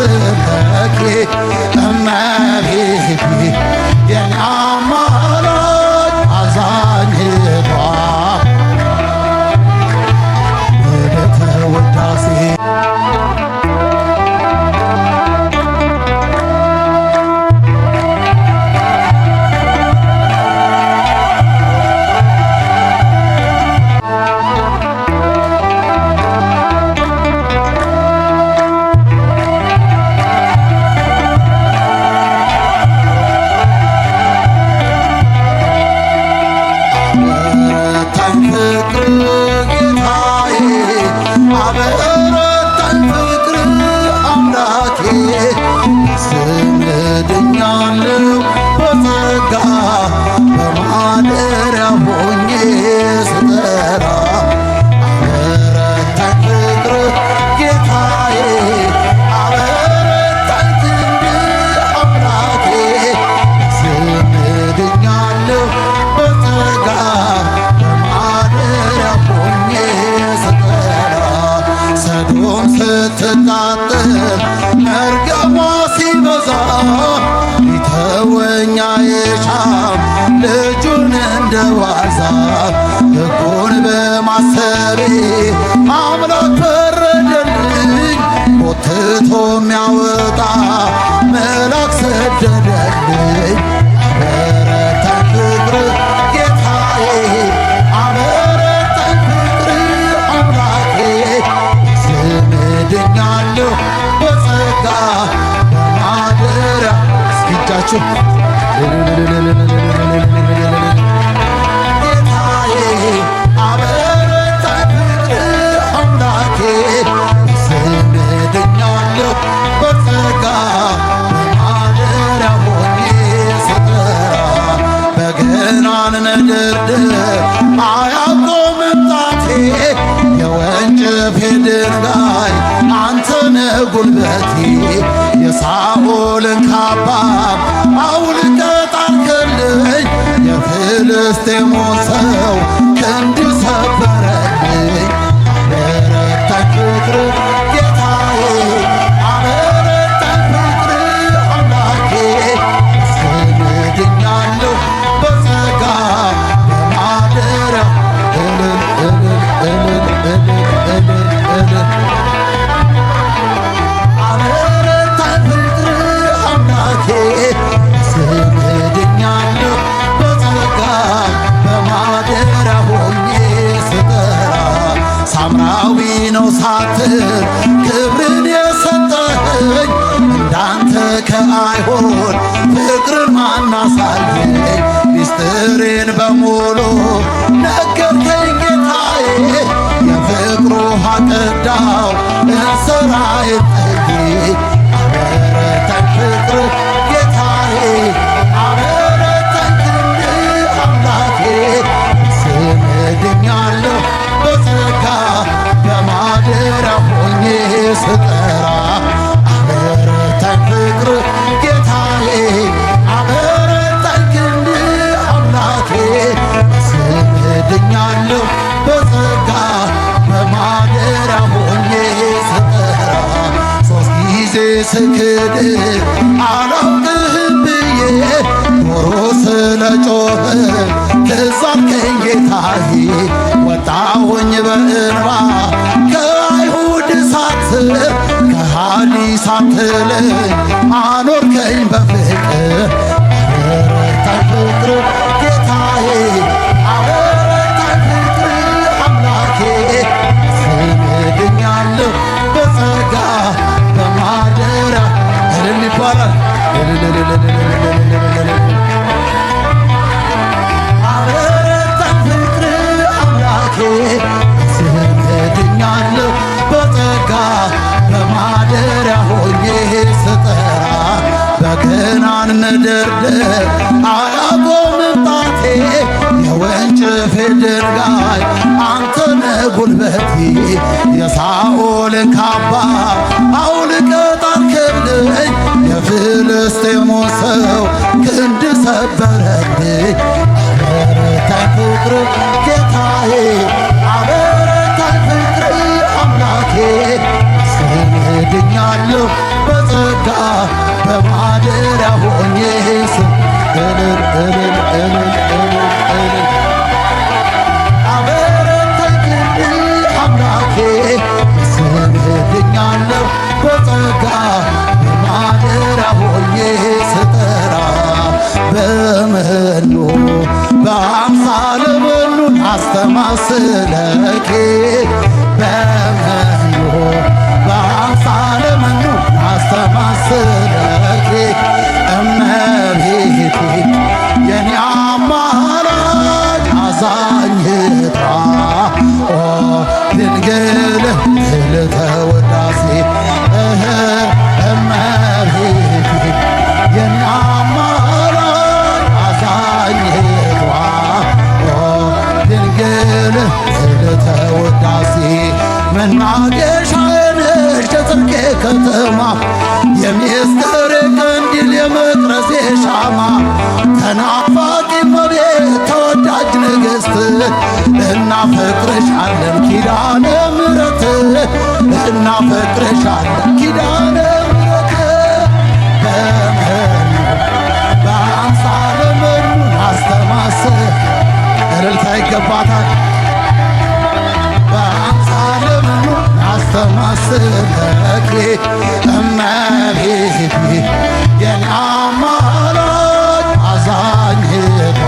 አምላኬ እመቤቴ የኔ አማላጅ አዛኝቷ ወደተ ውዳሴ አበረታኝ ፍቅር አምላኬ ስምድኛለው በጸጋ በማደሪያ ሆኜ ስጠራ አበረታኝ ፍቅር ጌታዬ አበረታኝ ክንድ አምላኬ ስምድኛለው በጸጋ በማደሪያ ሆኜ ሰዶም ስትቃጠል መርገሟ ሲበዛ ሊተወኛ የሻም ልጁን እንደዋዛ ሕጉን በማሰቤ አምላክ ፈረደልኝ ጎትቶ የሚያወጣ መልአክ ሰደደልኝ አበረታኝ ፍቅር ጌታዬ አበረታኝ ፍቅር አምላኬ ስምድኛለሁ በጸጋ በማደሪያ እስኪጃችሁ ጌታዬ አበረታኝ ፍቅር አምላኬ ስምድኛለሁ በጸጋ በማደሪያ ሆኜ ስጠራ በገናን ነድርድር አያቆምም ጣቴ የወንጭፌ ድንጋይ አንተነ ጉልበቴ የሳኦልን ካባ አውልቀህ ጣልክልኝ የፍልስጤሙን ሰው ክንድ ሰበረልኝ አበረታኝ ፍቅር ጌታዬ አበረታኝ ፍቅር አምላኬ ስምድኛለሁ በጸጋ በማደሪያ እልል እልል አበረታኝ ፍቅር አምላኬ ስምድኛለሁ በጸጋ በማደሪያ ሆኜ ስጠራ ሳምራዊ ነው ሳትል ክብርን የሰጠኸኝ እንዳንተ ከአይሆን ፍቅርን ማናሳየኝ ሚስጥሬን በሙሉ ነገርከኝ ጌታዬ የፍቅሩ ውሃ ቀዳው እንስራዬን ጠጌ አበረታኝ ፍቅር ጌታዬ አበረታኝ ክንድ አምላኬ ስምድኛለሁ በጸጋ በማደሪያ ሆኜ ስጠራ አበረታኝ ፍቅር ጌታዬ አበረታኝ ክንድ አምላኬ ስምድኛለሁ በጸጋ በማደሪያ ሆኜ ስጠራ ሶስት ጊዜ ስክድ አላውቅህም ብዬ ዶሮ ስለጮኸ ትዝ አልከኝ ጌታዬ ወጣሁኝ በእንባ ከአይሁድ ሳትር ከሃዲ ሳትለኝ አኖርከኝ በፍቅር አበረታኝ ፍቅር ጌታዬ አበረታኝ ፍቅር አምላኬ ስምድኛለሁ በጸጋ በማደሪያ እልል ይባላል አበረታኝ ፍቅር አምላኬ ስምድኛለሁ በጸጋ በማደሪያ ሆኜ ስጠራ በገናን ንድርድር አያቆምም ጣቴ የወንጭፌ ድንጋይ አንተነ ጉልበቴ የሳኦልን ካባ አውልቀህ ጣልክልኝ የፍልስጤሙን ሰው ክንድ ሰበረልኝ አበረታኝ ፍቅር ጌታዬ አበረታኝ ፍቅር አምላኬ ስምድኛለሁ በጸጋ ማደሪያ ሆኜ እልል እልል እልል እልል እልል አበረታኝልኝ አምላኬ ስምልኛለሁ በጸጋ በማደሪያ ሆኜ ስጠራ በመኑ በአምሳለ መኑን አስተማስለኬ በመኑ በአምሳለ መኑን አስተማስለኬ እመቤቴ የኔ አማላጅ አዛኝቷ ድንግል ልዕልተ ውዳሴ እመቤቴ የኔ አማላጅ አዛኝቷ ድንግል ልዕልተ ውዳሴ መናገሻዬ ነሽ የጽድቄ ከተማ የሚስጥር ቀንዲል የመቅረዜ ሻማ ተናፋቂ እመቤት ተወዳጅ ንግሥት እናፈቅርሻለን ኪዳነ ምሕረት እናፈቅርሻለን ኪዳነ ምሕረት በመኑ በአምሳለ መኑን አስተማስል እልልታ ይገባታል በአምሳለ መኑን አስተማስለኬ እመቤቴ የኔ አማላጅ አዛኝቷ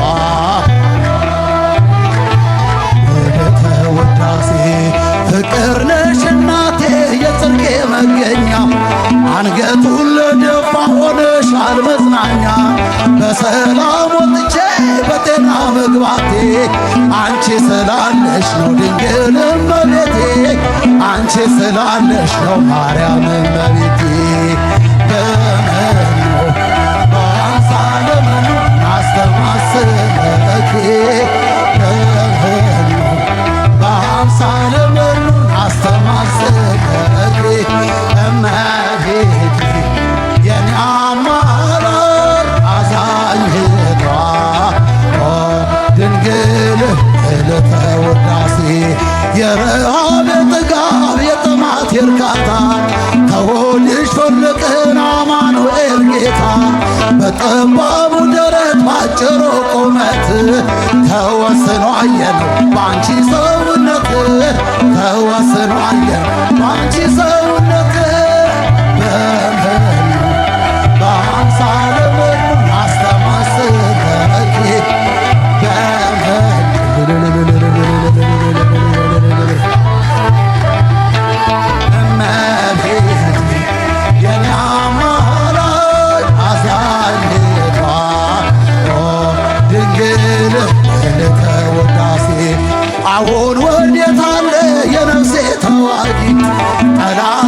ልዕልተ ውዳሴ ፍቅር ነሽ እናቴ የጽድቄ መገኛ አንገቱን ለደፋ ሆነሻል መጽናኛ በሰላም ወጥቼ በጤና መግባቴ አንቺ ስላለሽ ነው ድንግል እመቤቴ አንቺ ስላለሽ ነው ማርያም እመቤቴ በመኑ በአምሳለ መኑን አስተማስለኬ በመኑ በአምሳለ መኑን አስተማስለኬ እመቤቴ የኔ አማላጅ አዛኝቷ ድንግል ልዕልተ ውዳሴ የረሃብ ጥጋብ የጥማት የእርካታ ከሆድሽ ፈለቅን አማኑኤል ጌታ በጠባቡ ደረት ባጭሩ ቁመት ተወስኖ አየነው ባንቺ ሰውነት ተወስኖ አየነው ባንቺ ሰውነት በመኑ በአምሳለ መኑን አስተማስለኬ እመቤቴ የኔ አማላጅ አዛኝቷ ድንግል ልዕልተ ውዳሴ አሁን ወዴት አለ የነፍሴ ተዋጊ ጠላት